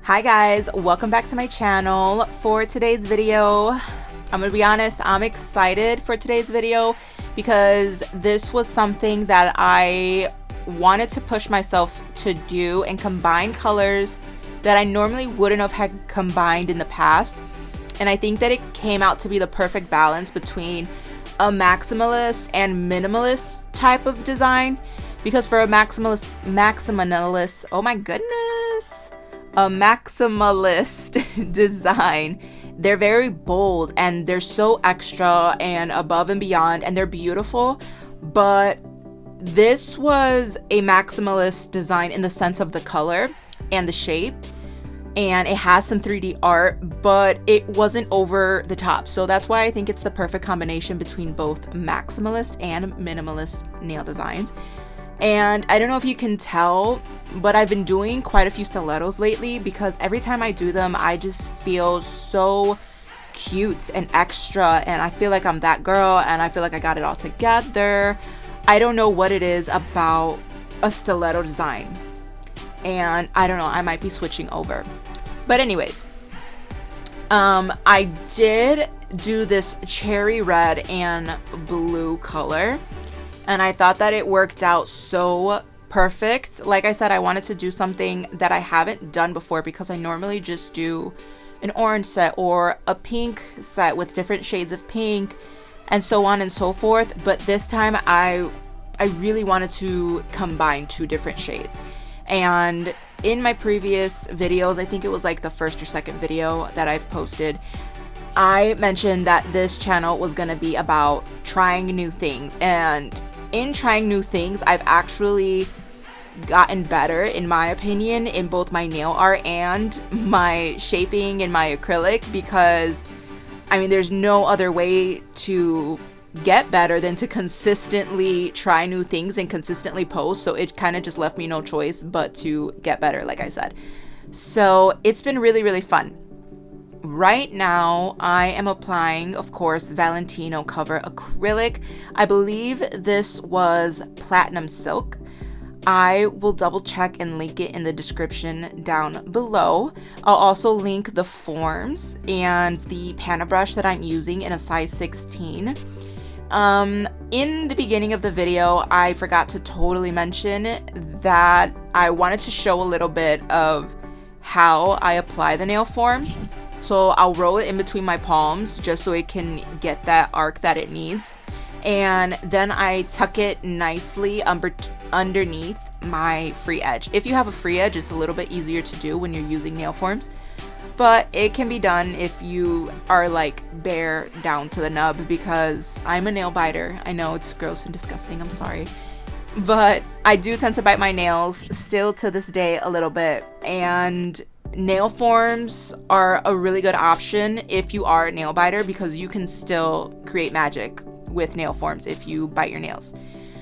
Hi guys, welcome back to my channel. For today's video, I'm gonna be honest, I'm excited for today's video because this was something that I wanted to push myself to do and combine colors that I normally wouldn't have had combined in the past. And I think that it came out to be the perfect balance between a maximalist and minimalist type of design. Because for a maximalist, oh my goodness, a maximalist design, they're very bold and they're so extra and above and beyond, and they're beautiful. But this was a maximalist design in the sense of the color and the shape, and it has some 3D art, but it wasn't over the top. So that's why I think it's the perfect combination between both maximalist and minimalist nail designs. And I don't know if you can tell, but I've been doing quite a few stilettos lately because every time I do them, I just feel so cute and extra, and I feel like I'm that girl, and I feel like I got it all together. I don't know what it is about a stiletto design, and I don't know, I might be switching over. But anyways, I did do this cherry red and blue color, and I thought that it worked out so perfect. Like I said, I wanted to do something that I haven't done before because I normally just do an orange set or a pink set with different shades of pink and so on and so forth. But this time I really wanted to combine two different shades. And in my previous videos, I think it was like the first or second video that I've posted, I mentioned that this channel was going to be about trying new things. And in trying new things, I've actually gotten better, in my opinion, in both my nail art and my shaping and my acrylic, because I mean, there's no other way to get better than to consistently try new things and consistently post. So it kind of just left me no choice but to get better, like I said. So it's been really, really fun. Right now, I am applying, of course, Valentino Cover Acrylic. I believe this was Platinum Silk. I will double check and link it in the description down below. I'll also link the forms and the panna brush that I'm using in a size 16. In the beginning of the video, I forgot to totally mention that I wanted to show a little bit of how I apply the nail form. So I'll roll it in between my palms just so it can get that arc that it needs. And then I tuck it nicely underneath my free edge. If you have a free edge, it's a little bit easier to do when you're using nail forms. But it can be done if you are like bare down to the nub, because I'm a nail biter. I know it's gross and disgusting, I'm sorry. But I do tend to bite my nails still to this day a little bit. And nail forms are a really good option if you are a nail biter, because you can still create magic with nail forms if you bite your nails.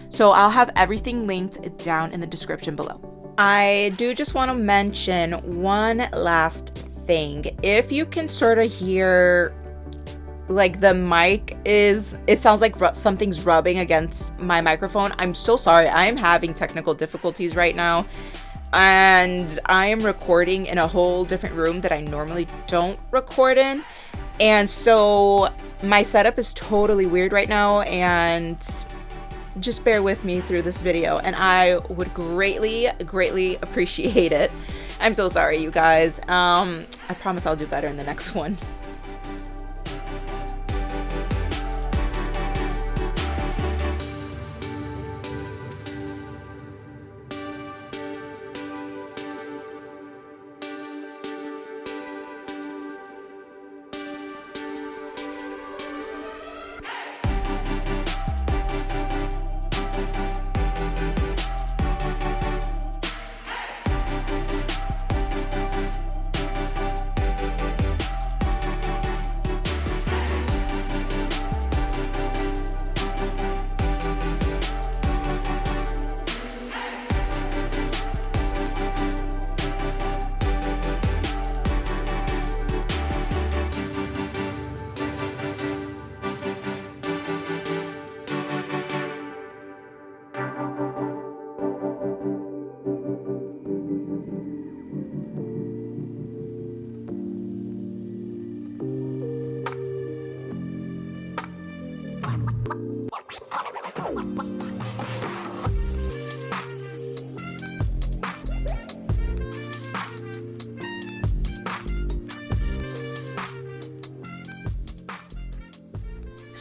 So I'll have everything linked down in the description below. I do just want to mention one last thing. If you can sort of hear like the mic it sounds like something's rubbing against my microphone, I'm so sorry. I am having technical difficulties right now, and I am recording in a whole different room that I normally don't record in. And so my setup is totally weird right now, and just bear with me through this video, and I would greatly appreciate it. I'm so sorry, you guys. I promise I'll do better in the next one.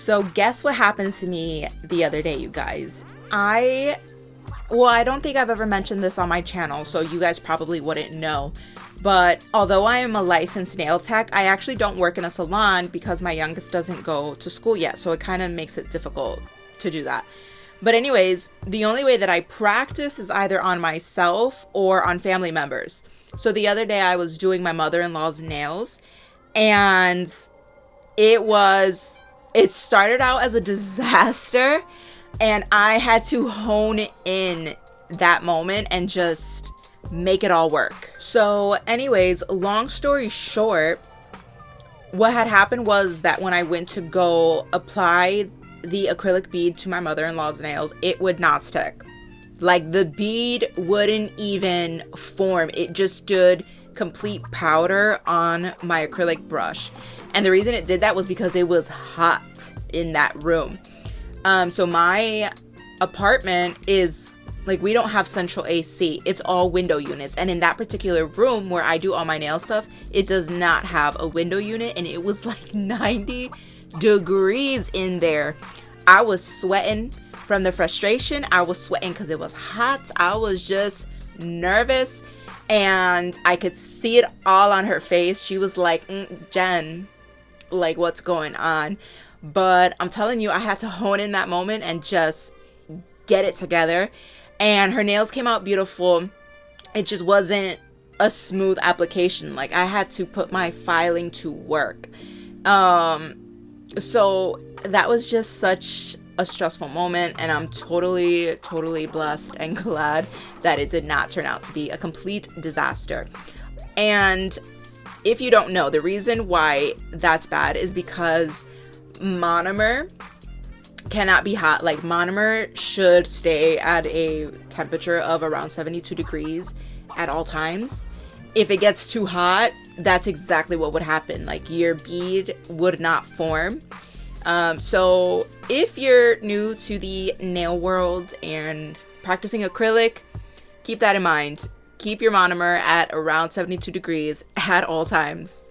So guess what happened to me the other day, you guys? I don't think I've ever mentioned this on my channel, so you guys probably wouldn't know. But although I am a licensed nail tech, I actually don't work in a salon because my youngest doesn't go to school yet. So it kind of makes it difficult to do that. But anyways, the only way that I practice is either on myself or on family members. So the other day I was doing my mother-in-law's nails, and it started out as a disaster, and I had to hone in that moment and just make it all work. So anyways, long story short, what had happened was that when I went to go apply the acrylic bead to my mother-in-law's nails, it would not stick. Like, the bead wouldn't even form. It just stood complete powder on my acrylic brush. And the reason it did that was because it was hot in that room. So my apartment is like, we don't have central AC. It's all window units. And in that particular room where I do all my nail stuff, it does not have a window unit. And it was like 90 degrees in there. I was sweating from the frustration. I was sweating because it was hot. I was just nervous. And I could see it all on her face. She was like, Jen, like, what's going on? But I'm telling you, I had to hone in that moment and just get it together. And her nails came out beautiful. It just wasn't a smooth application. Like, I had to put my filing to work. So that was just such a stressful moment, and I'm totally blessed and glad that it did not turn out to be a complete disaster. And if you don't know, the reason why that's bad is because monomer cannot be hot. Like, monomer should stay at a temperature of around 72 degrees at all times. If it gets too hot, that's exactly what would happen. Like, your bead would not form. So if you're new to the nail world and practicing acrylic, keep that in mind. Keep your monomer at around 72 degrees at all times.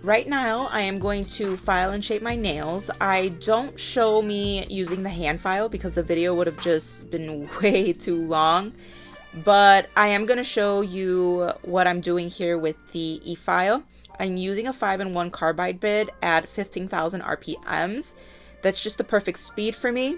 Right now, I am going to file and shape my nails. I don't show me using the hand file because the video would have just been way too long. But I am going to show you what I'm doing here with the e-file. I'm using a 5-in-1 carbide bit at 15,000 RPMs. That's just the perfect speed for me.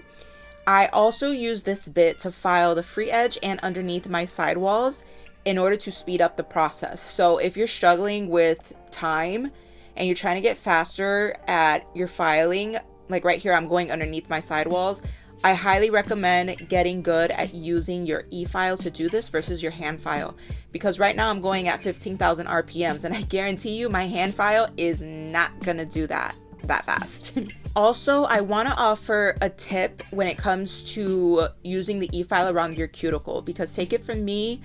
I also use this bit to file the free edge and underneath my sidewalls in order to speed up the process. So if you're struggling with time and you're trying to get faster at your filing, like right here, I'm going underneath my sidewalls, I highly recommend getting good at using your e-file to do this versus your hand file. Because right now I'm going at 15,000 RPMs, and I guarantee you my hand file is not gonna do that fast. Also, I want to offer a tip when it comes to using the e-file around your cuticle, because take it from me,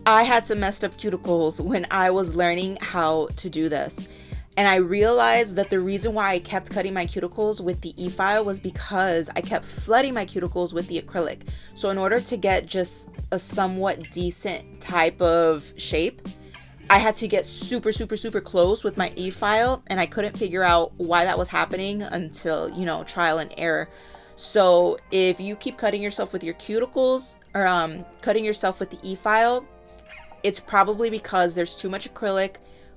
I had some messed up cuticles when I was learning how to do this. And I realized that the reason why I kept cutting my cuticles with the e-file was because I kept flooding my cuticles with the acrylic. So in order to get just a somewhat decent type of shape, I had to get super close with my e-file, and I couldn't figure out why that was happening until, trial and error. So if you keep cutting yourself with your cuticles or cutting yourself with the e-file, it's probably because there's too much acrylic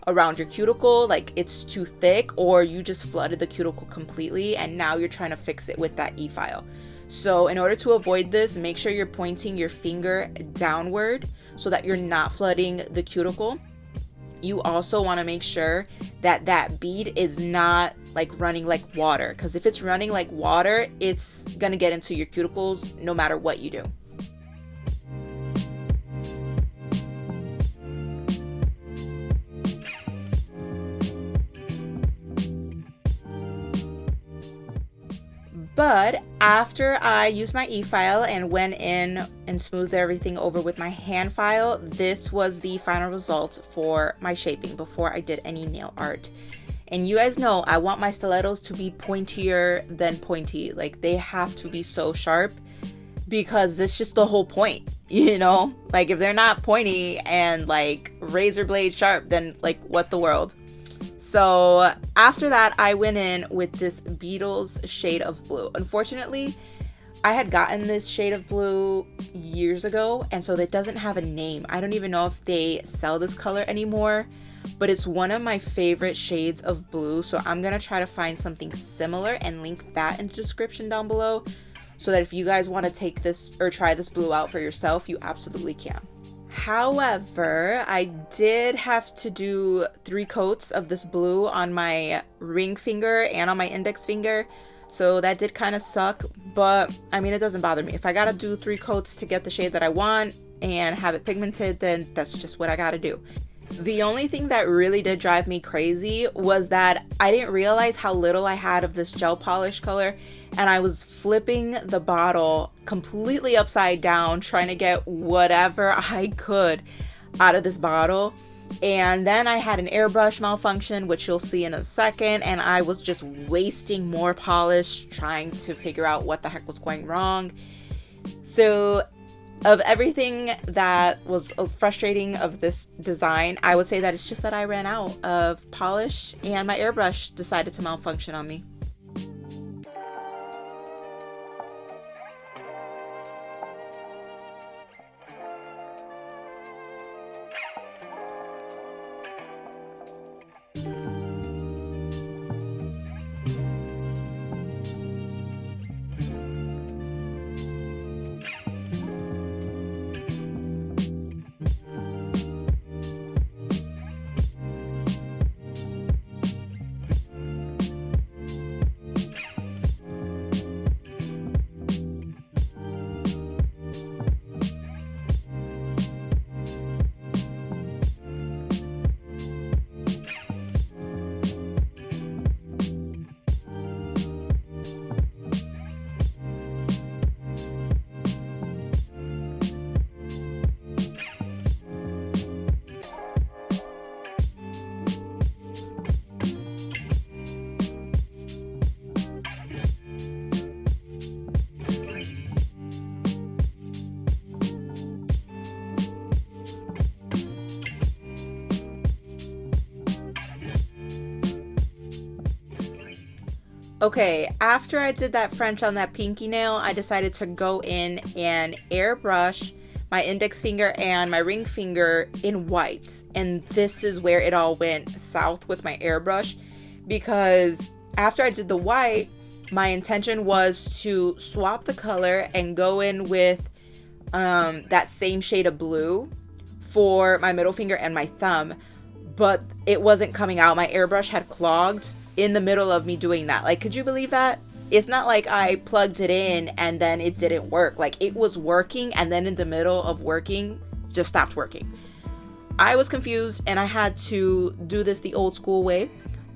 around your cuticle, like it's too thick, or you just flooded the cuticle completely and now you're trying to fix it with that e-file. So in order to avoid this, make sure you're pointing your finger downward so that you're not flooding the cuticle. you also want to make sure that that bead is not like running like water, because if it's running like water, it's gonna get into your cuticles no matter what you do. But after I used my e-file and went in and smoothed everything over with my hand file, this was the final result for my shaping before I did any nail art. And you guys know I want my stilettos to be pointier than pointy. Like, they have to be so sharp, because that's just the whole point, you know? Like, if they're not pointy and like razor blade sharp, then like what the world? So after that, I went in with this Beetles shade of blue. Unfortunately, I had gotten this shade of blue years ago, and so it doesn't have a name. I don't even know if they sell this color anymore, but it's one of my favorite shades of blue. So I'm gonna try to find something similar and link that in the description down below, so that if you guys want to take this or try this blue out for yourself, you absolutely can. However, I did have to do 3 coats of this blue on my ring finger and on my index finger, so that did kind of suck, but I mean, it doesn't bother me. If I gotta do 3 coats to get the shade that I want and have it pigmented, then that's just what I gotta do. The only thing that really did drive me crazy was that I didn't realize how little I had of this gel polish color, and I was flipping the bottle completely upside down trying to get whatever I could out of this bottle. And then I had an airbrush malfunction, which you'll see in a second, and I was just wasting more polish trying to figure out what the heck was going wrong. So of everything that was frustrating of this design, I would say that it's just that I ran out of polish and my airbrush decided to malfunction on me. Okay, after I did that French on that pinky nail, I decided to go in and airbrush my index finger and my ring finger in white. And this is where it all went south with my airbrush, because after I did the white, my intention was to swap the color and go in with that same shade of blue for my middle finger and my thumb, but it wasn't coming out. My airbrush had clogged in the middle of me doing that. Like, could you believe that? It's not like I plugged it in and then it didn't work. Like, it was working, and then in the middle of working, just stopped working. I was confused, and I had to do this the old school way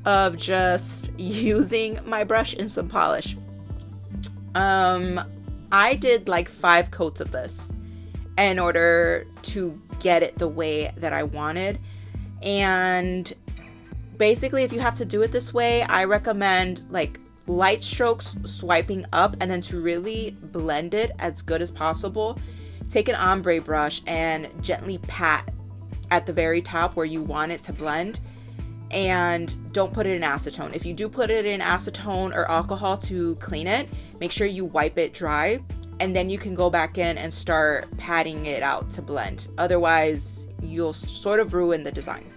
of just using my brush and some polish. I did like 5 coats of this in order to get it the way that I wanted. And basically, if you have to do it this way, I recommend like light strokes swiping up, and then to really blend it as good as possible, take an ombre brush and gently pat at the very top where you want it to blend, and don't put it in acetone. If you do put it in acetone or alcohol to clean it, make sure you wipe it dry, and then you can go back in and start patting it out to blend. Otherwise, you'll sort of ruin the design.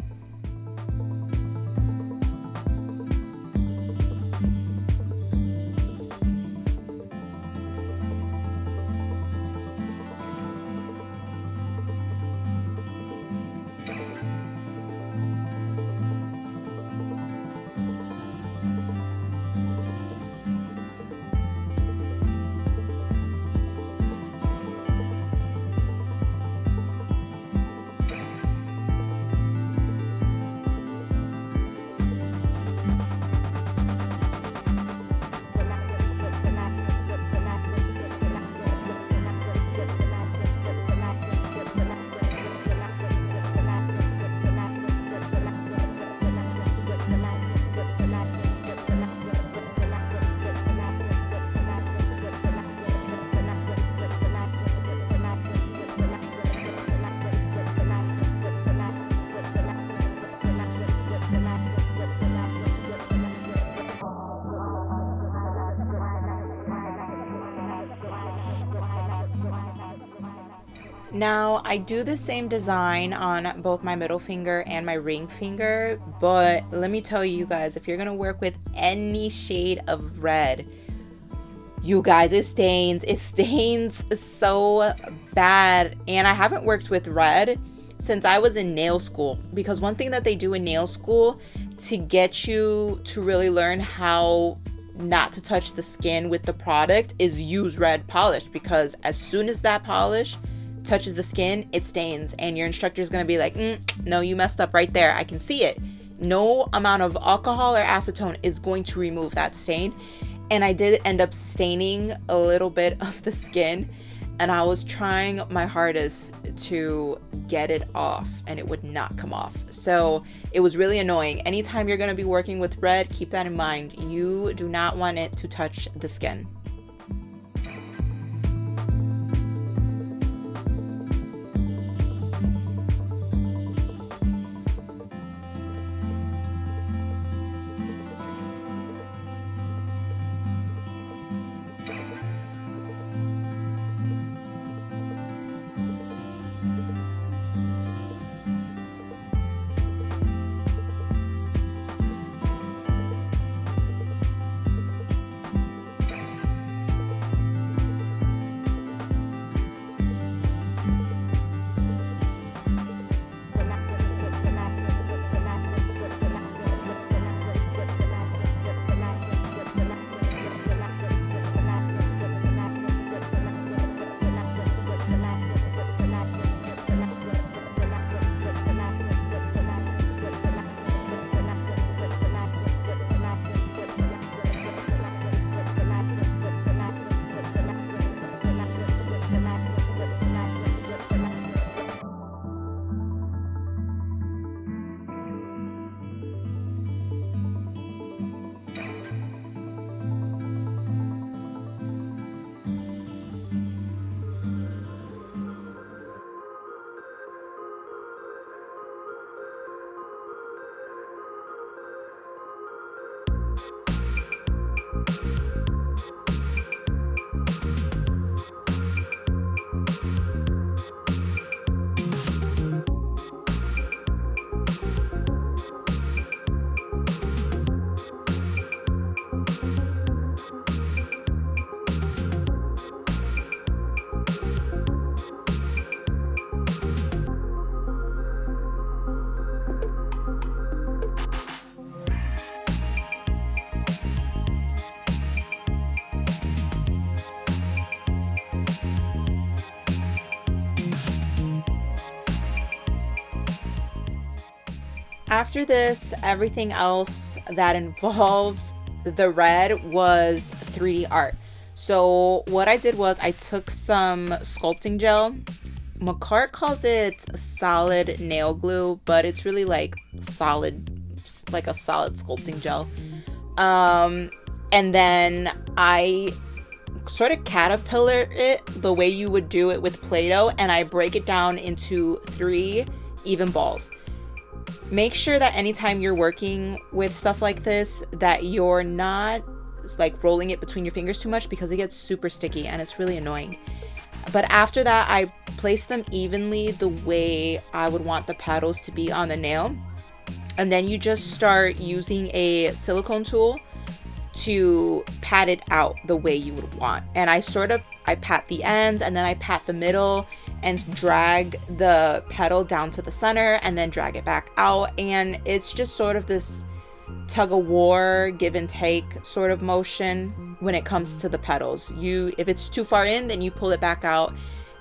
Now, I do the same design on both my middle finger and my ring finger, but let me tell you guys, if you're gonna work with any shade of red, you guys, it stains so bad. And I haven't worked with red since I was in nail school, because one thing that they do in nail school to get you to really learn how not to touch the skin with the product is use red polish, because as soon as that polish touches the skin, it stains, and your instructor is going to be like, no, you messed up right there, I can see it. No amount of alcohol or acetone is going to remove that stain. And I did end up staining a little bit of the skin, and I was trying my hardest to get it off, and it would not come off. So it was really annoying. Anytime you're going to be working with red, keep that in mind. You do not want it to touch the skin. After this, everything else that involved the red was 3D art. So what I did was I took some sculpting gel. Makartt calls it solid nail glue, but it's really like solid, like a solid sculpting gel. And then I sort of caterpillar it the way you would do it with Play-Doh, and I break it down into 3 even balls. Make sure that anytime you're working with stuff like this, that you're not like rolling it between your fingers too much, because it gets super sticky and it's really annoying. But after that, I place them evenly the way I would want the petals to be on the nail. And then you just start using a silicone tool to pat it out the way you would want. And I pat the ends, and then I pat the middle and drag the petal down to the center and then drag it back out. And it's just sort of this tug of war, give and take sort of motion when it comes to the petals. If it's too far in, then you pull it back out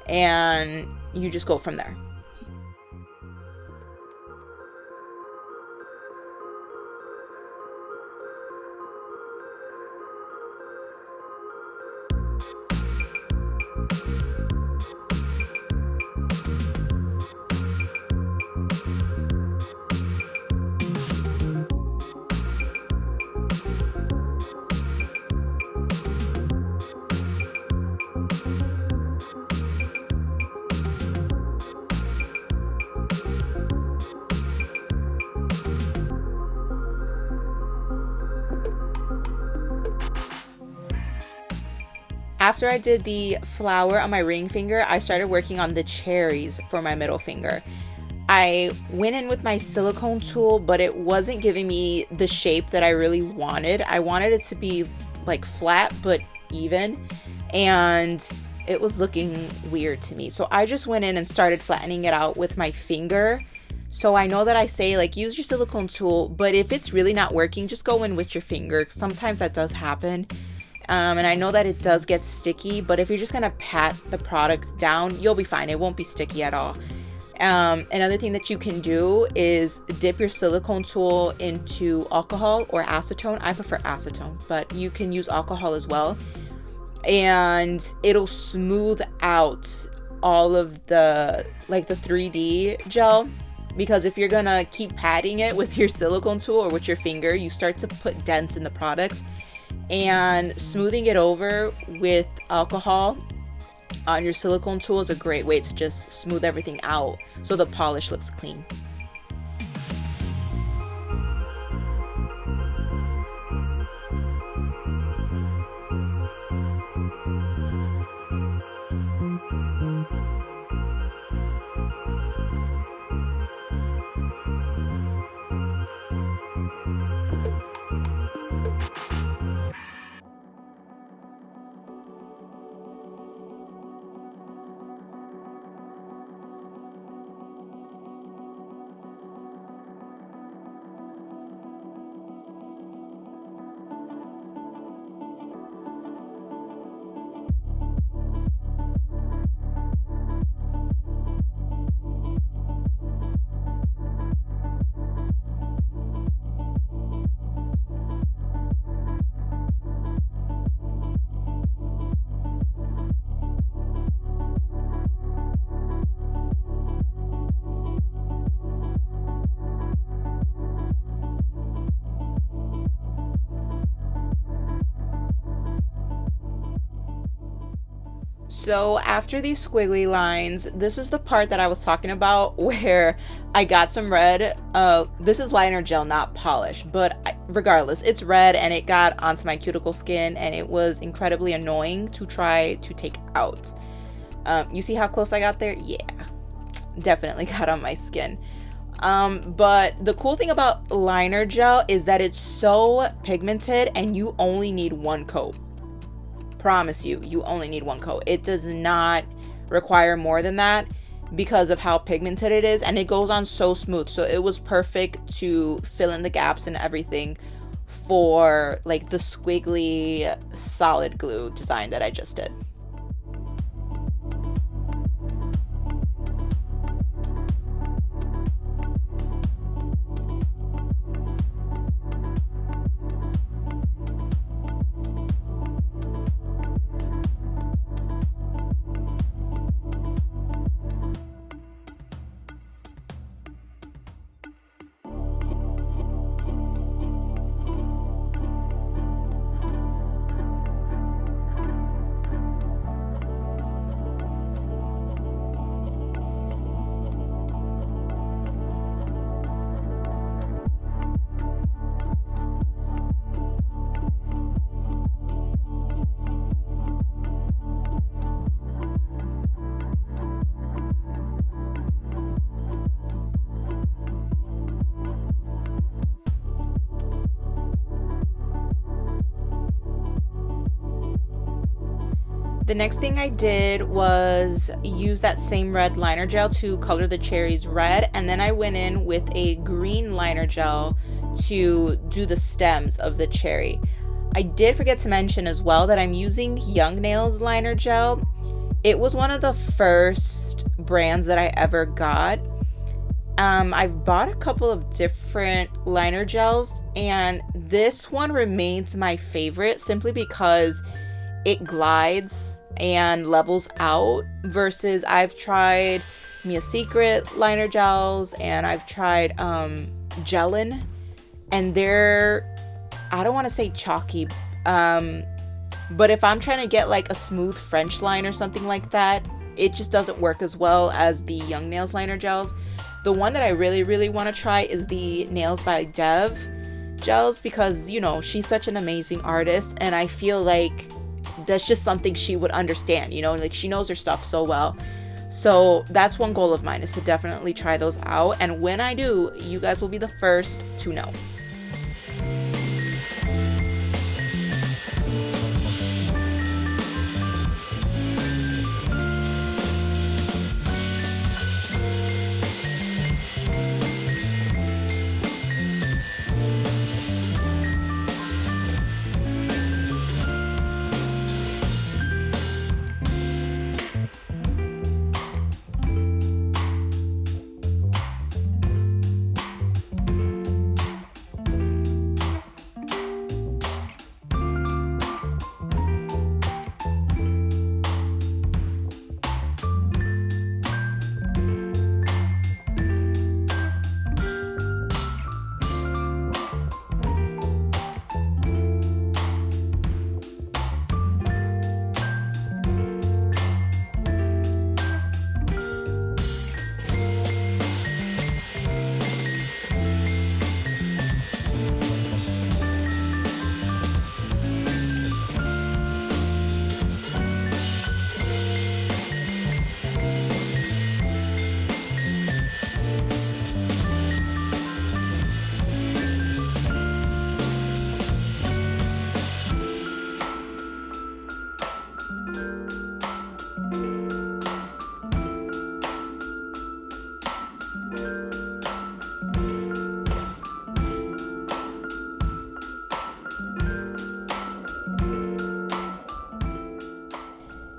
and you just go from there. After I did the flower on my ring finger, I started working on the cherries for my middle finger. I went in with my silicone tool, but it wasn't giving me the shape that I really wanted. I wanted it to be like flat but even, and it was looking weird to me. So I just went in and started flattening it out with my finger. So I know that I say like use your silicone tool, but if it's really not working, just go in with your finger. Sometimes that does happen. And I know that it does get sticky, but if you're just gonna pat the product down, you'll be fine. It won't be sticky at all. Another thing that you can do is dip your silicone tool into alcohol or acetone. I prefer acetone, but you can use alcohol as well. And it'll smooth out all of the 3D gel, because if you're gonna keep patting it with your silicone tool or with your finger, you start to put dents in the product. And smoothing it over with alcohol on your silicone tool is a great way to just smooth everything out so the polish looks clean. So after these squiggly lines, this is the part that I was talking about where I got some red. This is liner gel, not polish, but regardless, it's red and it got onto my cuticle skin and it was incredibly annoying to try to take out. You see how close I got there? Yeah, definitely got on my skin. But the cool thing about liner gel is that it's so pigmented and you only need one coat. Promise you, you only need one coat. It does not require more than that because of how pigmented it is, and it goes on so smooth. So it was perfect to fill in the gaps and everything for like the squiggly solid glue design that I just did. The next thing I did was use that same red liner gel to color the cherries red, and then I went in with a green liner gel to do the stems of the cherry. I did forget to mention as well that I'm using Young Nails liner gel. It was one of the first brands that I ever got. I've bought a couple of different liner gels, and this one remains my favorite simply because it glides and levels out, versus I've tried Mia Secret liner gels and I've tried Gelin, and they're, I don't want to say chalky, but if I'm trying to get like a smooth French line or something like that, it just doesn't work as well as the Young Nails liner gels. The one that I really want to try is the Nails by Dev gels, because you know she's such an amazing artist, and I feel like that's just something she would understand, you know, like she knows her stuff so well. So that's one goal of mine, is to definitely try those out. And when I do, you guys will be the first to know.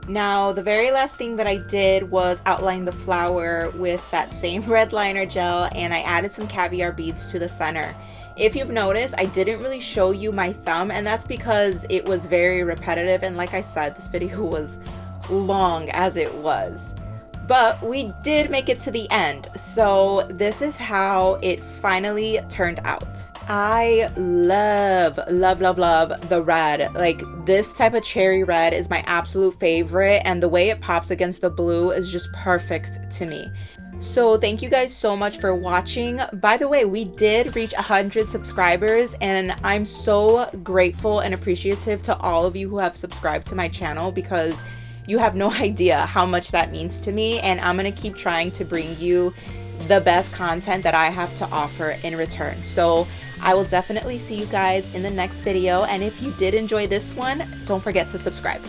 Now, the very last thing that I did was outline the flower with that same red liner gel, and I added some caviar beads to the center. If you've noticed, I didn't really show you my thumb, and that's because it was very repetitive, and like I said, this video was long as it was. But we did make it to the end, so this is how it finally turned out. I love the red. Like, this type of cherry red is my absolute favorite, and the way it pops against the blue is just perfect to me. So thank you guys so much for watching. By the way, we did reach 100 subscribers, and I'm so grateful and appreciative to all of you who have subscribed to my channel, because you have no idea how much that means to me, and I'm gonna keep trying to bring you the best content that I have to offer in return. So I will definitely see you guys in the next video, and if you did enjoy this one, don't forget to subscribe.